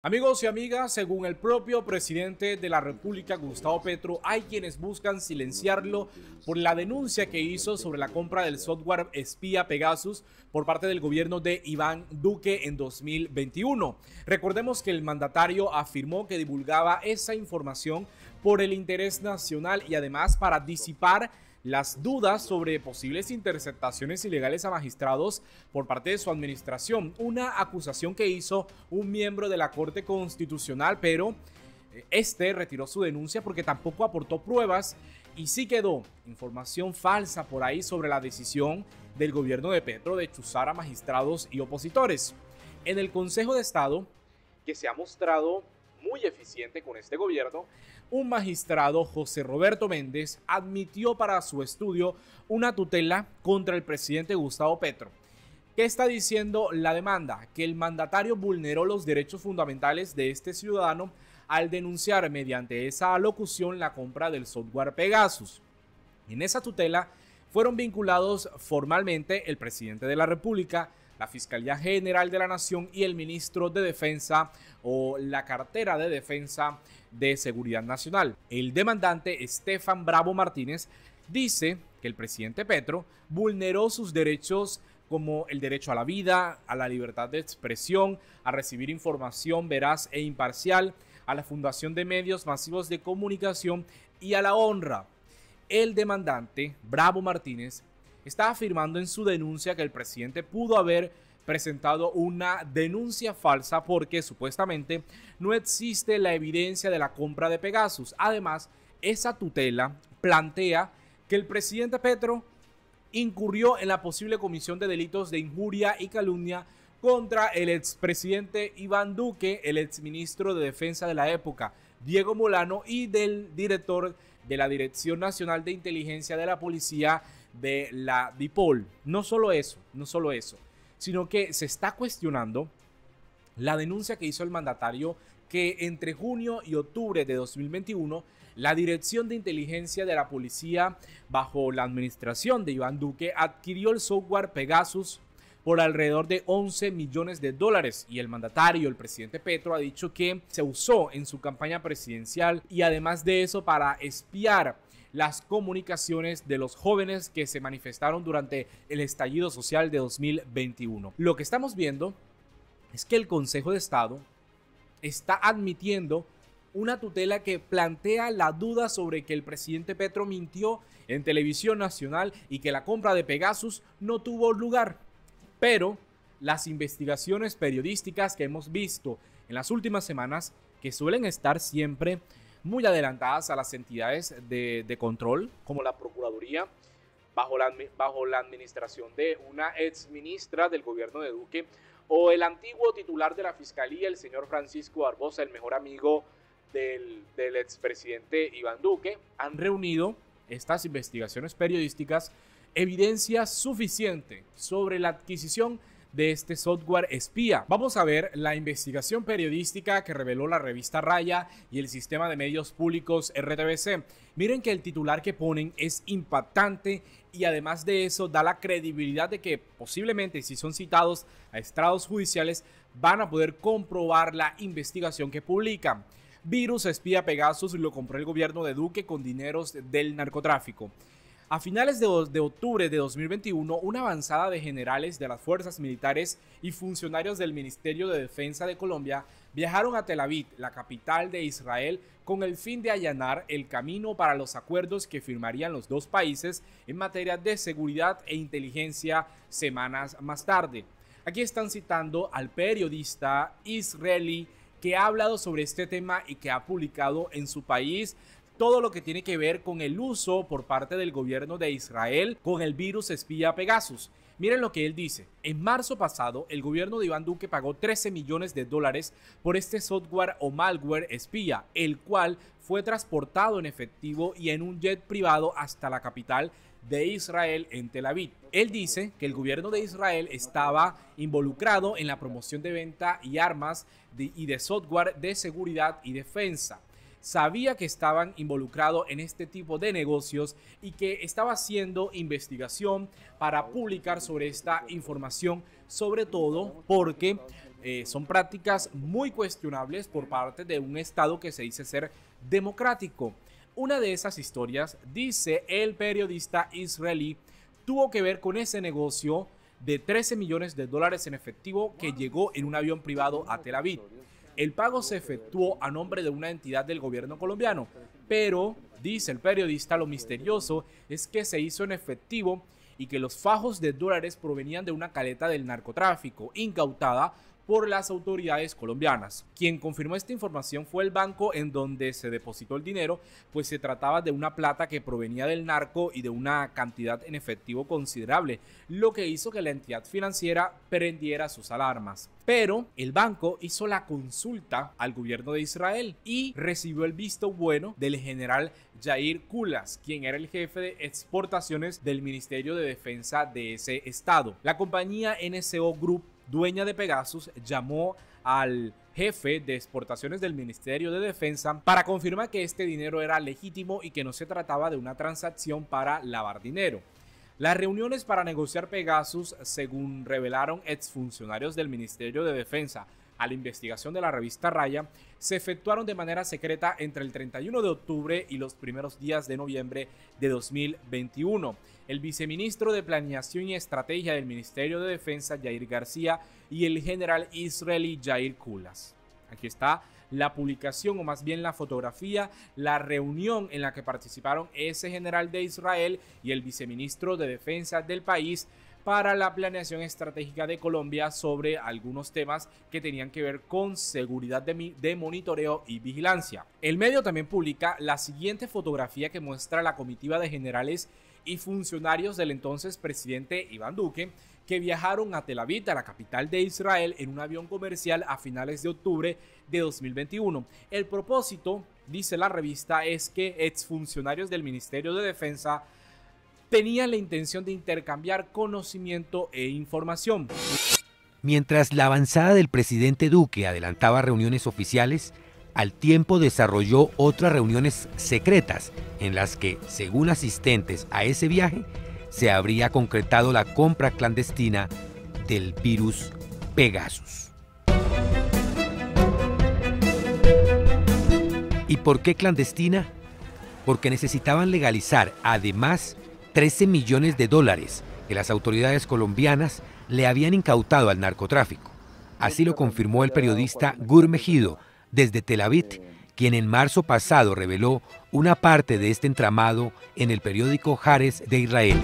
Amigos y amigas, según el propio presidente de la República, Gustavo Petro, hay quienes buscan silenciarlo por la denuncia que hizo sobre la compra del software espía Pegasus por parte del gobierno de Iván Duque en 2021. Recordemos que el mandatario afirmó que divulgaba esa información por el interés nacional y además para disipar las dudas sobre posibles interceptaciones ilegales a magistrados por parte de su administración. Una acusación que hizo un miembro de la Corte Constitucional, pero este retiró su denuncia porque tampoco aportó pruebas y sí quedó información falsa por ahí sobre la decisión del gobierno de Petro de chuzar a magistrados y opositores. En el Consejo de Estado, que se ha mostrado muy eficiente con este gobierno, un magistrado, José Roberto Méndez, admitió para su estudio una tutela contra el presidente Gustavo Petro. ¿Qué está diciendo la demanda? Que el mandatario vulneró los derechos fundamentales de este ciudadano al denunciar mediante esa alocución la compra del software Pegasus. En esa tutela fueron vinculados formalmente el presidente de la República, la Fiscalía General de la Nación y el ministro de Defensa o la cartera de Defensa de Seguridad Nacional. El demandante Estefan Bravo Martínez dice que el presidente Petro vulneró sus derechos como el derecho a la vida, a la libertad de expresión, a recibir información veraz e imparcial, a la fundación de medios masivos de comunicación y a la honra. El demandante, Bravo Martínez, está afirmando en su denuncia que el presidente pudo haber presentado una denuncia falsa porque supuestamente no existe la evidencia de la compra de Pegasus. Además, esa tutela plantea que el presidente Petro incurrió en la posible comisión de delitos de injuria y calumnia contra el expresidente Iván Duque, el exministro de Defensa de la época, Diego Molano, y del director de la Dirección Nacional de Inteligencia de la Policía de la DIPOL. No solo eso, sino que se está cuestionando la denuncia que hizo el mandatario que entre junio y octubre de 2021 la Dirección de Inteligencia de la Policía bajo la administración de Iván Duque adquirió el software Pegasus por alrededor de 11 millones de dólares y el mandatario, el presidente Petro, ha dicho que se usó en su campaña presidencial y además de eso para espiar las comunicaciones de los jóvenes que se manifestaron durante el estallido social de 2021. Lo que estamos viendo es que el Consejo de Estado está admitiendo una tutela que plantea la duda sobre que el presidente Petro mintió en televisión nacional y que la compra de Pegasus no tuvo lugar. Pero las investigaciones periodísticas que hemos visto en las últimas semanas, que suelen estar siempre muy adelantadas a las entidades de control, como la Procuraduría, bajo la administración de una exministra del gobierno de Duque, o el antiguo titular de la Fiscalía, el señor Francisco Barbosa, el mejor amigo del expresidente Iván Duque, han reunido estas investigaciones periodísticas evidencia suficiente sobre la adquisición de este software espía. Vamos a ver la investigación periodística que reveló la revista Raya y el sistema de medios públicos RTBC. Miren que el titular que ponen es impactante y además de eso da la credibilidad de que posiblemente si son citados a estrados judiciales van a poder comprobar la investigación que publican. Virus espía Pegasus lo compró el gobierno de Duque con dineros del narcotráfico. A finales de octubre de 2021, una avanzada de generales de las fuerzas militares y funcionarios del Ministerio de Defensa de Colombia viajaron a Tel Aviv, la capital de Israel, con el fin de allanar el camino para los acuerdos que firmarían los dos países en materia de seguridad e inteligencia semanas más tarde. Aquí están citando al periodista israelí que ha hablado sobre este tema y que ha publicado en su país todo lo que tiene que ver con el uso por parte del gobierno de Israel con el virus espía Pegasus. Miren lo que él dice. En marzo pasado, el gobierno de Iván Duque pagó 13 millones de dólares por este software o malware espía, el cual fue transportado en efectivo y en un jet privado hasta la capital de Israel en Tel Aviv. Él dice que el gobierno de Israel estaba involucrado en la promoción de venta y armas y de software de seguridad y defensa. Sabía que estaban involucrados en este tipo de negocios y que estaba haciendo investigación para publicar sobre esta información, sobre todo porque son prácticas muy cuestionables por parte de un Estado que se dice ser democrático. Una de esas historias, dice el periodista israelí, tuvo que ver con ese negocio de 13 millones de dólares en efectivo que llegó en un avión privado a Tel Aviv. El pago se efectuó a nombre de una entidad del gobierno colombiano, pero, dice el periodista, lo misterioso es que se hizo en efectivo y que los fajos de dólares provenían de una caleta del narcotráfico incautada por las autoridades colombianas. Quien confirmó esta información fue el banco en donde se depositó el dinero, pues se trataba de una plata que provenía del narco y de una cantidad en efectivo considerable, lo que hizo que la entidad financiera prendiera sus alarmas. Pero el banco hizo la consulta al gobierno de Israel y recibió el visto bueno del general Yair Kulas, quien era el jefe de exportaciones del Ministerio de Defensa de ese estado. La compañía NSO Group, dueña de Pegasus, llamó al jefe de exportaciones del Ministerio de Defensa para confirmar que este dinero era legítimo y que no se trataba de una transacción para lavar dinero. Las reuniones para negociar Pegasus, según revelaron exfuncionarios del Ministerio de Defensa a la investigación de la revista Raya, se efectuaron de manera secreta entre el 31 de octubre y los primeros días de noviembre de 2021. El viceministro de Planeación y Estrategia del Ministerio de Defensa, Yair García, y el general israelí Yair Kulas. Aquí está la publicación, o más bien la fotografía, la reunión en la que participaron ese general de Israel y el viceministro de Defensa del país para la planeación estratégica de Colombia sobre algunos temas que tenían que ver con seguridad de monitoreo y vigilancia. El medio también publica la siguiente fotografía que muestra la comitiva de generales y funcionarios del entonces presidente Iván Duque, que viajaron a Tel Aviv, a la capital de Israel, en un avión comercial a finales de octubre de 2021. El propósito, dice la revista, es que exfuncionarios del Ministerio de Defensa tenían la intención de intercambiar conocimiento e información. Mientras la avanzada del presidente Duque adelantaba reuniones oficiales, al tiempo desarrolló otras reuniones secretas en las que, según asistentes a ese viaje, se habría concretado la compra clandestina del virus Pegasus. ¿Y por qué clandestina? Porque necesitaban legalizar, además, 13 millones de dólares que las autoridades colombianas le habían incautado al narcotráfico. Así lo confirmó el periodista Gur Mejido desde Tel Aviv, quien en marzo pasado reveló una parte de este entramado en el periódico Haaretz de Israel.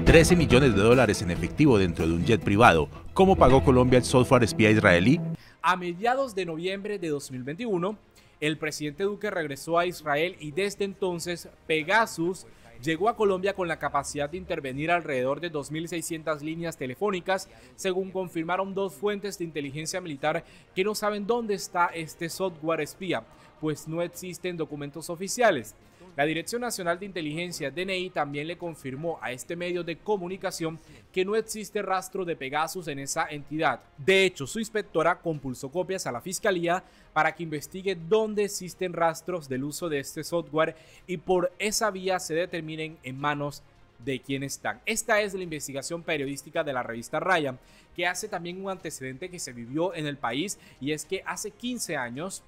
13 millones de dólares en efectivo dentro de un jet privado. ¿Cómo pagó Colombia el software espía israelí? A mediados de noviembre de 2021, el presidente Duque regresó a Israel y desde entonces Pegasus llegó a Colombia con la capacidad de intervenir alrededor de 2.600 líneas telefónicas, según confirmaron dos fuentes de inteligencia militar que no saben dónde está este software espía, pues no existen documentos oficiales. La Dirección Nacional de Inteligencia, DNI, también le confirmó a este medio de comunicación que no existe rastro de Pegasus en esa entidad. De hecho, su inspectora compulsó copias a la Fiscalía para que investigue dónde existen rastros del uso de este software y por esa vía se determinen en manos de quién están. Esta es la investigación periodística de la revista Raya, que hace también un antecedente que se vivió en el país, y es que hace 15 años,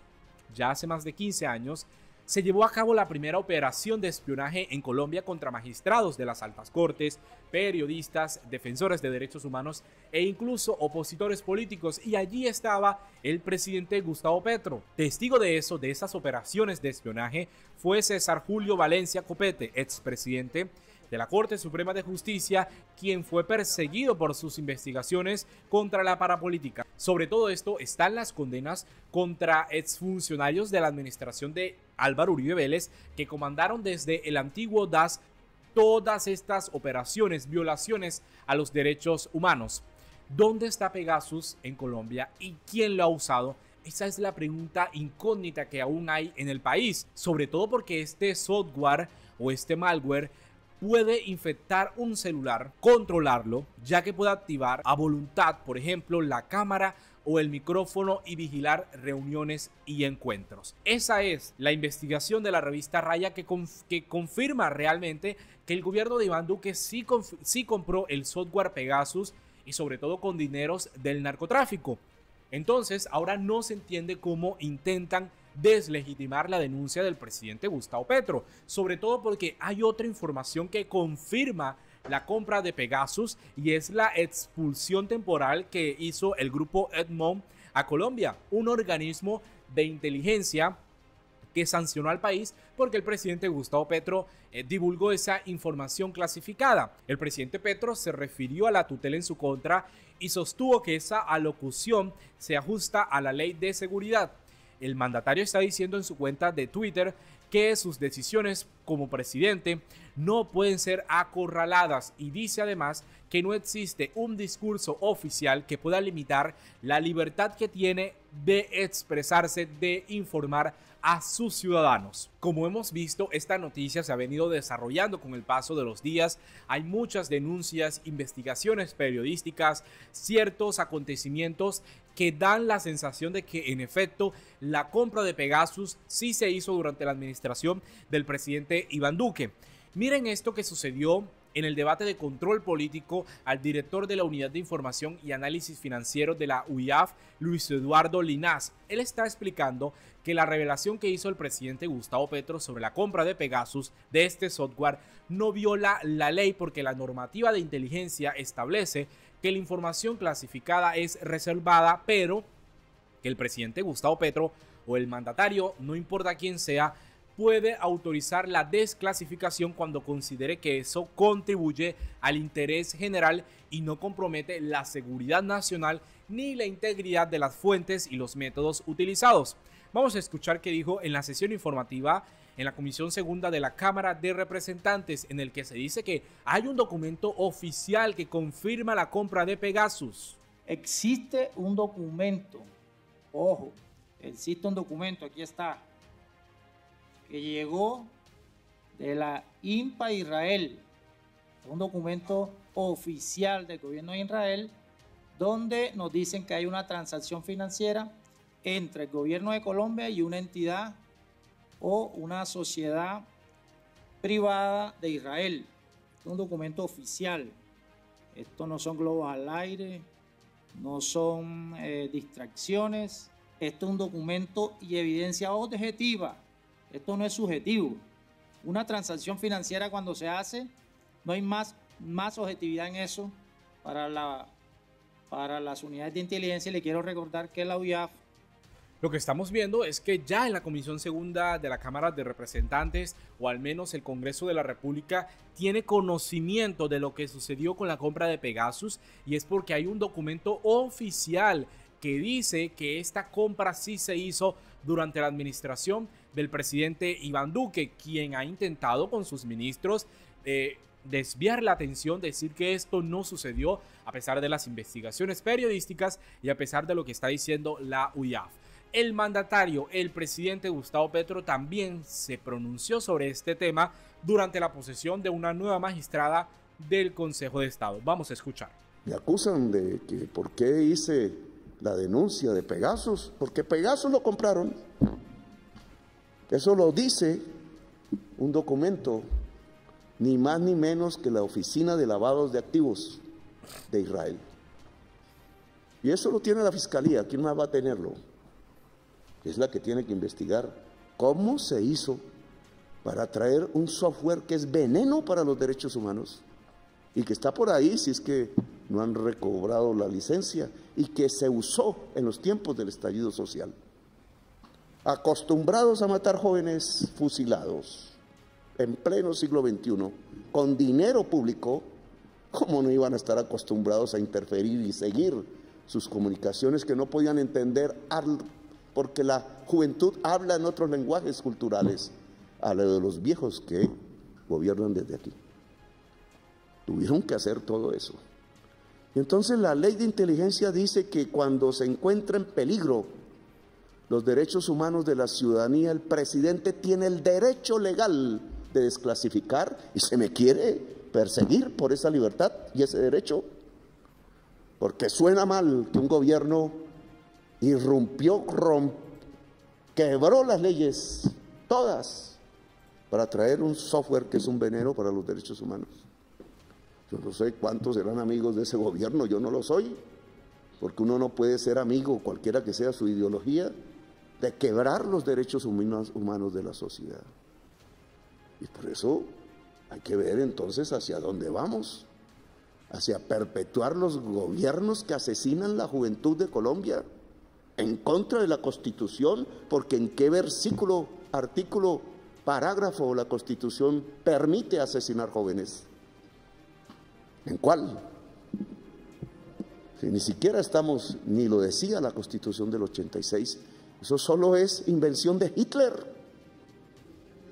ya hace más de 15 años, se llevó a cabo la primera operación de espionaje en Colombia contra magistrados de las altas cortes, periodistas, defensores de derechos humanos e incluso opositores políticos, y allí estaba el presidente Gustavo Petro. Testigo de eso, de esas operaciones de espionaje, fue César Julio Valencia Copete, expresidente de la Corte Suprema de Justicia, quien fue perseguido por sus investigaciones contra la parapolítica. Sobre todo esto están las condenas contra exfuncionarios de la administración de Álvaro Uribe Vélez, que comandaron desde el antiguo DAS todas estas operaciones, violaciones a los derechos humanos. ¿Dónde está Pegasus en Colombia y quién lo ha usado? Esa es la pregunta incógnita que aún hay en el país, sobre todo porque este software o este malware puede infectar un celular, controlarlo, ya que puede activar a voluntad, por ejemplo, la cámara o el micrófono y vigilar reuniones y encuentros. Esa es la investigación de la revista Raya que confirma realmente que el gobierno de Iván Duque sí compró el software Pegasus, y sobre todo con dineros del narcotráfico. Entonces, ahora no se entiende cómo intentan deslegitimar la denuncia del presidente Gustavo Petro, sobre todo porque hay otra información que confirma la compra de Pegasus y es la expulsión temporal que hizo el grupo Egmont a Colombia, un organismo de inteligencia que sancionó al país porque el presidente Gustavo Petro divulgó esa información clasificada. El presidente Petro se refirió a la tutela en su contra y sostuvo que esa alocución se ajusta a la ley de seguridad. El mandatario está diciendo en su cuenta de Twitter que sus decisiones como presidente no pueden ser acorraladas y dice además que no existe un discurso oficial que pueda limitar la libertad que tiene de expresarse, de informar a sus ciudadanos. Como hemos visto, esta noticia se ha venido desarrollando con el paso de los días. Hay muchas denuncias, investigaciones periodísticas, ciertos acontecimientos que dan la sensación de que en efecto la compra de Pegasus sí se hizo durante la administración del presidente Iván Duque. Miren esto que sucedió en el debate de control político al director de la Unidad de Información y Análisis Financiero de la UIAF, Luis Eduardo Linás. Él está explicando que la revelación que hizo el presidente Gustavo Petro sobre la compra de Pegasus, de este software, no viola la ley porque la normativa de inteligencia establece que la información clasificada es reservada, pero que el presidente Gustavo Petro o el mandatario, no importa quién sea, puede autorizar la desclasificación cuando considere que eso contribuye al interés general y no compromete la seguridad nacional ni la integridad de las fuentes y los métodos utilizados. Vamos a escuchar qué dijo en la sesión informativa en la Comisión Segunda de la Cámara de Representantes, en el que se dice que hay un documento oficial que confirma la compra de Pegasus. Existe un documento, ojo, existe un documento, aquí está, que llegó de la INPA Israel, un documento oficial del gobierno de Israel, donde nos dicen que hay una transacción financiera entre el gobierno de Colombia y una entidad o una sociedad privada de Israel. Es un documento oficial. Esto no son globos al aire, no son distracciones. Esto es un documento y evidencia objetiva. Esto no es subjetivo. Una transacción financiera cuando se hace, no hay más objetividad en eso para las unidades de inteligencia. Le quiero recordar que la UIAF, lo que estamos viendo es que ya en la Comisión Segunda de la Cámara de Representantes, o al menos el Congreso de la República, tiene conocimiento de lo que sucedió con la compra de Pegasus, y es porque hay un documento oficial que dice que esta compra sí se hizo durante la administración del presidente Iván Duque, quien ha intentado con sus ministros desviar la atención, decir que esto no sucedió a pesar de las investigaciones periodísticas y a pesar de lo que está diciendo la UIAF. El mandatario, el presidente Gustavo Petro, también se pronunció sobre este tema durante la posesión de una nueva magistrada del Consejo de Estado. Vamos a escuchar. Me acusan de que por qué hice la denuncia de Pegasus, porque Pegasus lo compraron. Eso lo dice un documento, ni más ni menos que la Oficina de Lavados de Activos de Israel. Y eso lo tiene la Fiscalía, ¿quién más va a tenerlo? Es la que tiene que investigar cómo se hizo para traer un software que es veneno para los derechos humanos y que está por ahí si es que no han recobrado la licencia y que se usó en los tiempos del estallido social. Acostumbrados a matar jóvenes fusilados en pleno siglo XXI con dinero público, ¿cómo no iban a estar acostumbrados a interferir y seguir sus comunicaciones que no podían entender porque la juventud habla en otros lenguajes culturales a lo de los viejos que gobiernan desde aquí? Tuvieron que hacer todo eso. Y entonces la ley de inteligencia dice que cuando se encuentra en peligro los derechos humanos de la ciudadanía, el presidente tiene el derecho legal de desclasificar y se me quiere perseguir por esa libertad y ese derecho, porque suena mal que un gobierno irrumpió, quebró las leyes, todas, para traer un software que es un veneno para los derechos humanos. Yo no sé cuántos serán amigos de ese gobierno, yo no lo soy, porque uno no puede ser amigo, cualquiera que sea su ideología, de quebrar los derechos humanos de la sociedad. Y por eso hay que ver entonces hacia dónde vamos, hacia perpetuar los gobiernos que asesinan la juventud de Colombia, en contra de la Constitución, porque en qué versículo, artículo, parágrafo la Constitución permite asesinar jóvenes. ¿En cuál? Si ni siquiera estamos, ni lo decía la Constitución del 86, eso solo es invención de Hitler.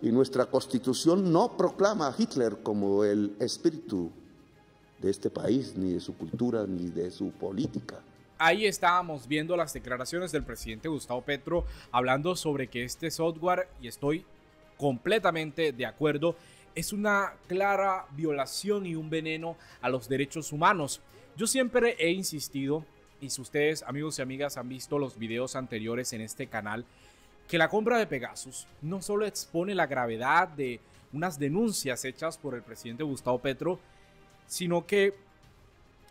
Y nuestra Constitución no proclama a Hitler como el espíritu de este país, ni de su cultura, ni de su política. Ahí estábamos viendo las declaraciones del presidente Gustavo Petro hablando sobre que este software, y estoy completamente de acuerdo, es una clara violación y un veneno a los derechos humanos. Yo siempre he insistido, y si ustedes, amigos y amigas, han visto los videos anteriores en este canal, que la compra de Pegasus no solo expone la gravedad de unas denuncias hechas por el presidente Gustavo Petro, sino que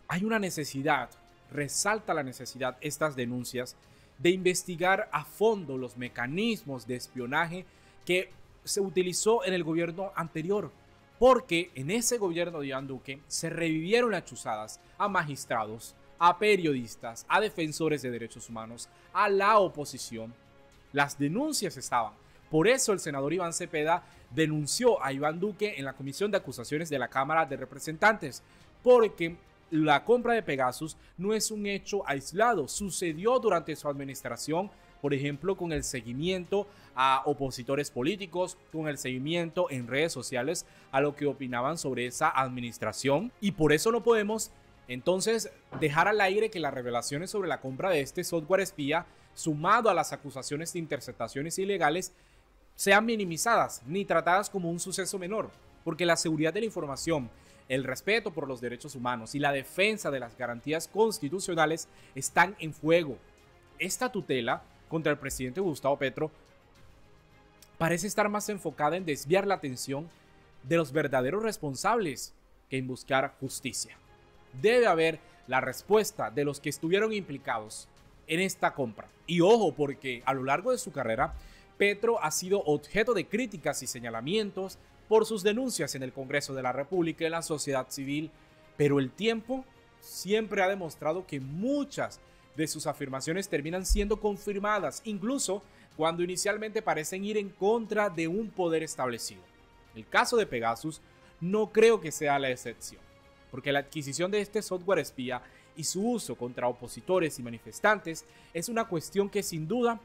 hay una necesidad, resalta la necesidad estas denuncias, de investigar a fondo los mecanismos de espionaje que se utilizó en el gobierno anterior, porque en ese gobierno de Iván Duque se revivieron las chuzadas a magistrados, a periodistas, a defensores de derechos humanos, a la oposición. Las denuncias estaban. Por eso el senador Iván Cepeda denunció a Iván Duque en la Comisión de Acusaciones de la Cámara de Representantes, porque la compra de Pegasus no es un hecho aislado, sucedió durante su administración, por ejemplo, con el seguimiento a opositores políticos, con el seguimiento en redes sociales a lo que opinaban sobre esa administración, y por eso no podemos entonces dejar al aire que las revelaciones sobre la compra de este software espía, sumado a las acusaciones de interceptaciones ilegales, sean minimizadas ni tratadas como un suceso menor, porque la seguridad de la información, el respeto por los derechos humanos y la defensa de las garantías constitucionales están en juego. Esta tutela contra el presidente Gustavo Petro parece estar más enfocada en desviar la atención de los verdaderos responsables que en buscar justicia. Debe haber la respuesta de los que estuvieron implicados en esta compra. Y ojo, porque a lo largo de su carrera, Petro ha sido objeto de críticas y señalamientos por sus denuncias en el Congreso de la República y en la sociedad civil, pero el tiempo siempre ha demostrado que muchas de sus afirmaciones terminan siendo confirmadas, incluso cuando inicialmente parecen ir en contra de un poder establecido. El caso de Pegasus no creo que sea la excepción, porque la adquisición de este software espía y su uso contra opositores y manifestantes es una cuestión que sin duda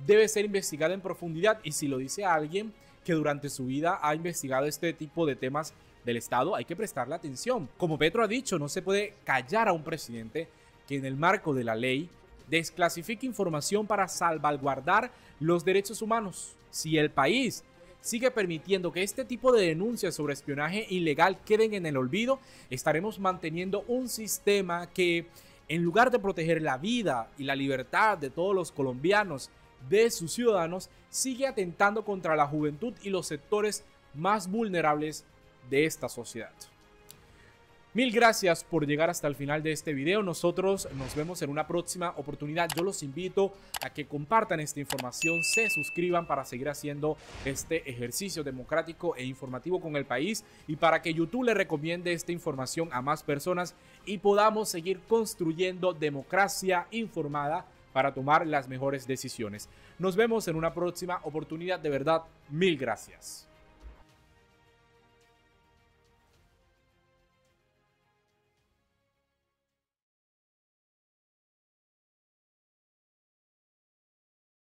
debe ser investigada en profundidad, y si lo dice alguien que durante su vida ha investigado este tipo de temas del Estado, hay que prestarle atención. Como Petro ha dicho, no se puede callar a un presidente que en el marco de la ley desclasifique información para salvaguardar los derechos humanos. Si el país sigue permitiendo que este tipo de denuncias sobre espionaje ilegal queden en el olvido, estaremos manteniendo un sistema que, en lugar de proteger la vida y la libertad de todos los colombianos, de sus ciudadanos, sigue atentando contra la juventud y los sectores más vulnerables de esta sociedad. Mil gracias por llegar hasta el final de este video. Nosotros nos vemos en una próxima oportunidad. Yo los invito a que compartan esta información, se suscriban para seguir haciendo este ejercicio democrático e informativo con el país, y para que YouTube le recomiende esta información a más personas y podamos seguir construyendo democracia informada para tomar las mejores decisiones. Nos vemos en una próxima oportunidad. De verdad, mil gracias.